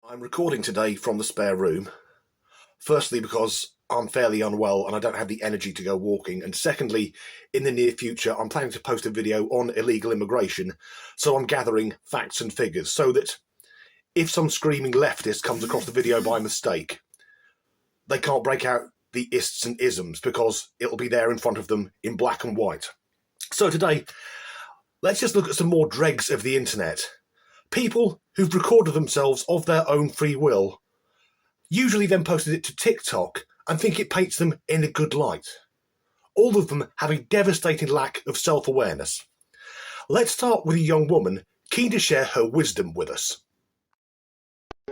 I'm recording today from the spare room, firstly because I'm fairly unwell and I don't have the energy to go walking, and secondly, in the near future I'm planning to post a video on illegal immigration, so I'm gathering facts and figures so that if some screaming leftist comes across the video by mistake, they can't break out the ists and isms because it'll be there in front of them in black and white. So today, let's just look at some more dregs of the internet. People who've recorded themselves of their own free will, usually then posted it to TikTok and think it paints them in a good light. All of them have a devastating lack of self-awareness. Let's start with a young woman keen to share her wisdom with us.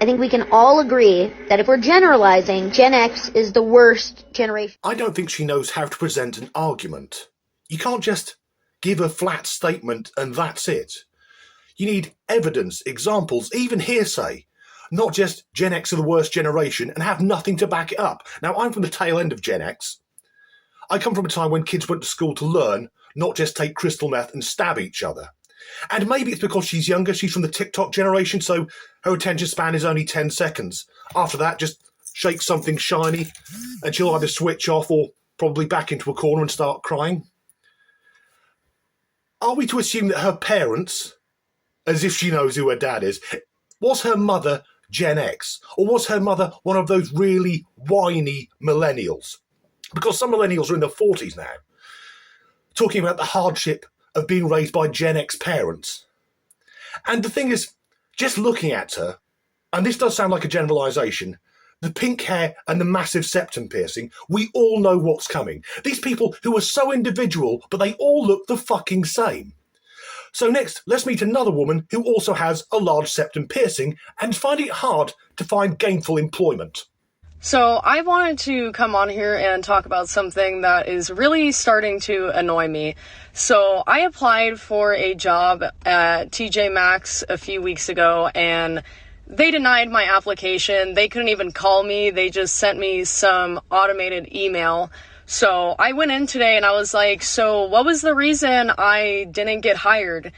I think we can all agree that if we're generalizing, Gen X is the worst generation. I don't think she knows how to present an argument. You can't just give a flat statement and that's it. You need evidence, examples, even hearsay, not just Gen X are the worst generation and have nothing to back it up. Now, I'm from the tail end of Gen X. I come from a time when kids went to school to learn, not just take crystal meth and stab each other. And maybe it's because she's younger, she's from the TikTok generation, so her attention span is only 10 seconds. After that, just shake something shiny and she'll either switch off or probably back into a corner and start crying. Are we to assume that her parents, as if she knows who her dad is, was her mother Gen X? Or was her mother one of those really whiny millennials? Because some millennials are in their 40s now, talking about the hardship of being raised by Gen X parents. And the thing is, just looking at her, and this does sound like a generalisation, the pink hair and the massive septum piercing, we all know what's coming. These people who are so individual, but they all look the fucking same. So next, let's meet another woman who also has a large septum piercing and finding it hard to find gainful employment. So I wanted to come on here and talk about something that is really starting to annoy me. So I applied for a job at TJ Maxx a few weeks ago and they denied my application. They couldn't even call me. They just sent me some automated email. So I went in today and I was like, so what was the reason I didn't get hired?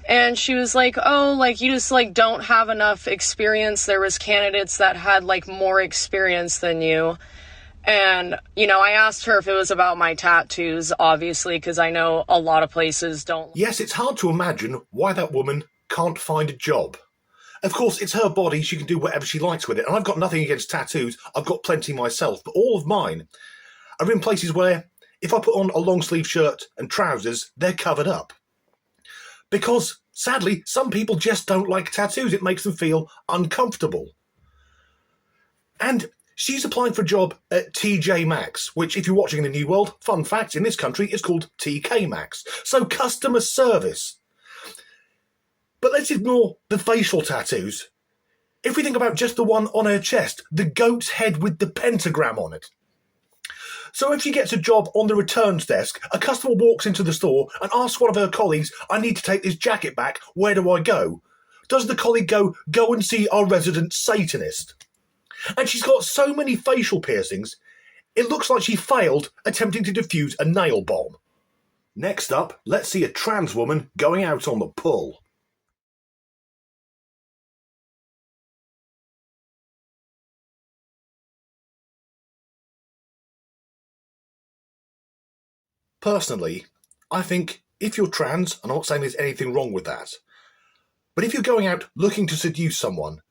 And she was like, oh, like, you just, like, don't have enough experience. There was candidates that had, like, more experience than you. And, you know, I asked her if it was about my tattoos, obviously, because I know a lot of places don't. Yes, it's hard to imagine why that woman can't find a job. Of course, it's her body. She can do whatever she likes with it. And I've got nothing against tattoos. I've got plenty myself. But all of mine are in places where if I put on a long sleeve shirt and trousers, they're covered up. Because, sadly, some people just don't like tattoos. It makes them feel uncomfortable. And she's applying for a job at TJ Maxx, which, if you're watching in the New World, fun fact, in this country, is called TK Maxx. So, customer service. But let's ignore the facial tattoos. If we think about just the one on her chest, the goat's head with the pentagram on it. So if she gets a job on the returns desk, a customer walks into the store and asks one of her colleagues, I need to take this jacket back, where do I go? Does the colleague go and see our resident Satanist? And she's got so many facial piercings, it looks like she failed attempting to defuse a nail bomb. Next up, let's see a trans woman going out on the pull. Personally, I think if you're trans, and I'm not saying there's anything wrong with that, but if you're going out looking to seduce someone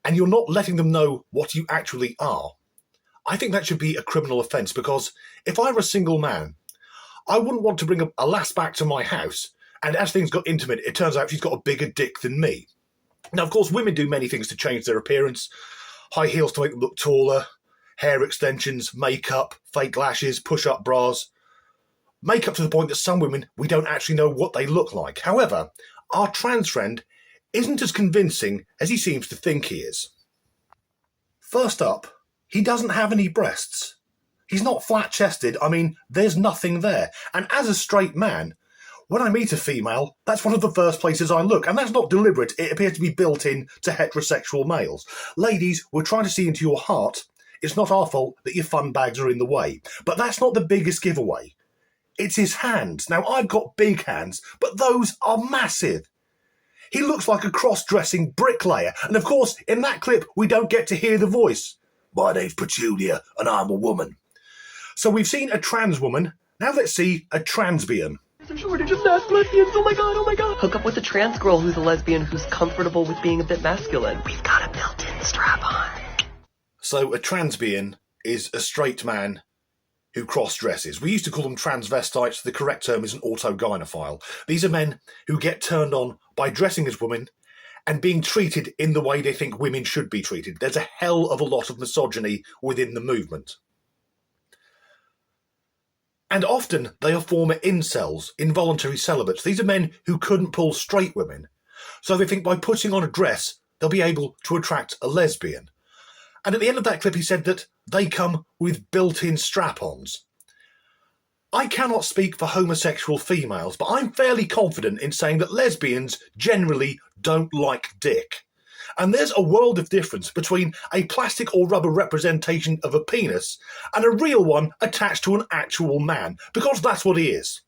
and you're not letting them know what you actually are, I think that should be a criminal offence, because if I were a single man, I wouldn't want to bring a lass back to my house and as things got intimate, it turns out she's got a bigger dick than me. Now, of course, women do many things to change their appearance. High heels to make them look taller, hair extensions, makeup, fake lashes, push-up bras. Makeup to the point that some women, we don't actually know what they look like. However, our trans friend isn't as convincing as he seems to think he is. First up, he doesn't have any breasts. He's not flat-chested. I mean, there's nothing there. And as a straight man, when I meet a female, that's one of the first places I look. And that's not deliberate. It appears to be built in to heterosexual males. Ladies, we're trying to see into your heart. It's not our fault that your fun bags are in the way. But that's not the biggest giveaway. It's his hands. Now, I've got big hands, but those are massive. He looks like a cross-dressing bricklayer. And of course, in that clip, we don't get to hear the voice. My name's Petunia, and I'm a woman. So we've seen a trans woman. Now let's see a transbian. There's a shortage of masked lesbians. Oh my god, oh my god. Hook up with a trans girl who's a lesbian who's comfortable with being a bit masculine. We've got a built-in strap-on. So a transbian is a straight man who cross-dresses. We used to call them transvestites. The correct term is an autogynephile. These are men who get turned on by dressing as women and being treated in the way they think women should be treated. There's a hell of a lot of misogyny within the movement. And often they are former incels, involuntary celibates. These are men who couldn't pull straight women. So they think by putting on a dress, they'll be able to attract a lesbian. And at the end of that clip, he said that they come with built-in strap-ons. I cannot speak for homosexual females, but I'm fairly confident in saying that lesbians generally don't like dick. And there's a world of difference between a plastic or rubber representation of a penis and a real one attached to an actual man, because that's what he is.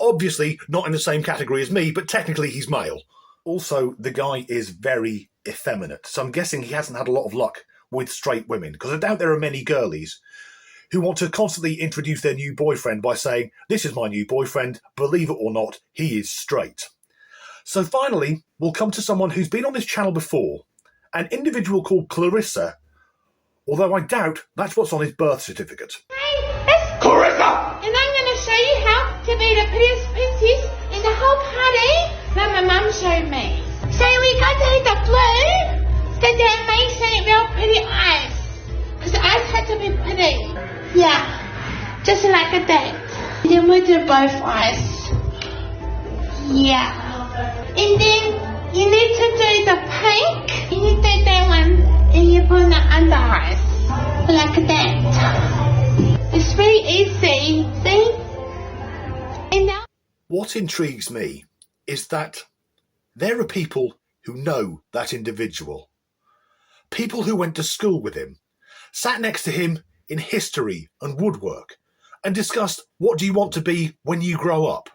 Obviously not in the same category as me, but technically he's male. Also, the guy is very effeminate, so I'm guessing he hasn't had a lot of luck with straight women, because I doubt there are many girlies who want to constantly introduce their new boyfriend by saying, this is my new boyfriend, believe it or not, he is straight. So finally, we'll come to someone who's been on this channel before, an individual called Clarissa, although I doubt that's what's on his birth certificate. Hey, that's Clarissa! And I'm going to show you how to be the prettiest princess in the whole party that my mum showed me. So we got to hit the blue, so that makes it real pretty eyes. Because the eyes have to be pretty. Yeah, just like a date. Then we do both eyes. Yeah. And then you need to do the pink. You need to do that one, and you put the under eyes. Like that. It's very easy, see? And now What intrigues me is that there are people who know that individual. People who went to school with him, sat next to him in history and woodwork, and discussed, what do you want to be when you grow up?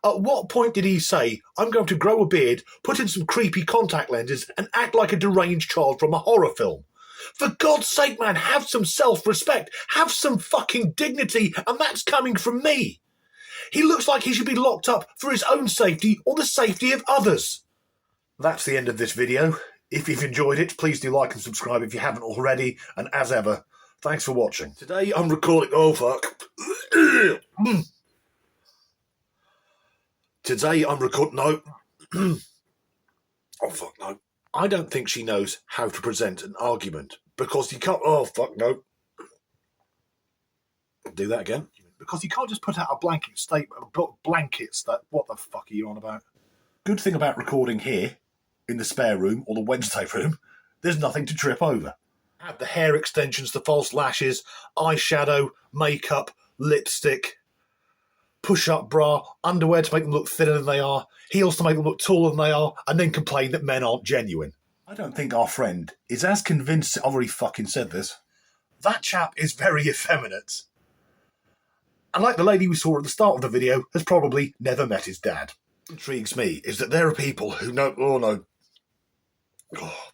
At what point did he say, I'm going to grow a beard, put in some creepy contact lenses, and act like a deranged child from a horror film? For God's sake, man, have some self-respect. Have some fucking dignity, and that's coming from me. He looks like he should be locked up for his own safety or the safety of others. That's the end of this video. If you've enjoyed it, please do like and subscribe if you haven't already. And as ever, thanks for watching. Today I'm recording... Oh, fuck. Today I'm recording... No. Oh, fuck, no. I don't think she knows how to present an argument. Because you can't... Oh, fuck, no. Do that again. Because you can't just put out a blanket statement, blankets that, what the fuck are you on about? Good thing about recording here, in the spare room, or the Wednesday room, there's nothing to trip over. Add the hair extensions, the false lashes, eyeshadow, makeup, lipstick, push-up bra, underwear to make them look thinner than they are, heels to make them look taller than they are, and then complain that men aren't genuine. I don't think our friend is as convinced... I've already fucking said this. That chap is very effeminate. And like the lady we saw at the start of the video, has probably never met his dad. What intrigues me is that there are people who know... Oh, no. Oh,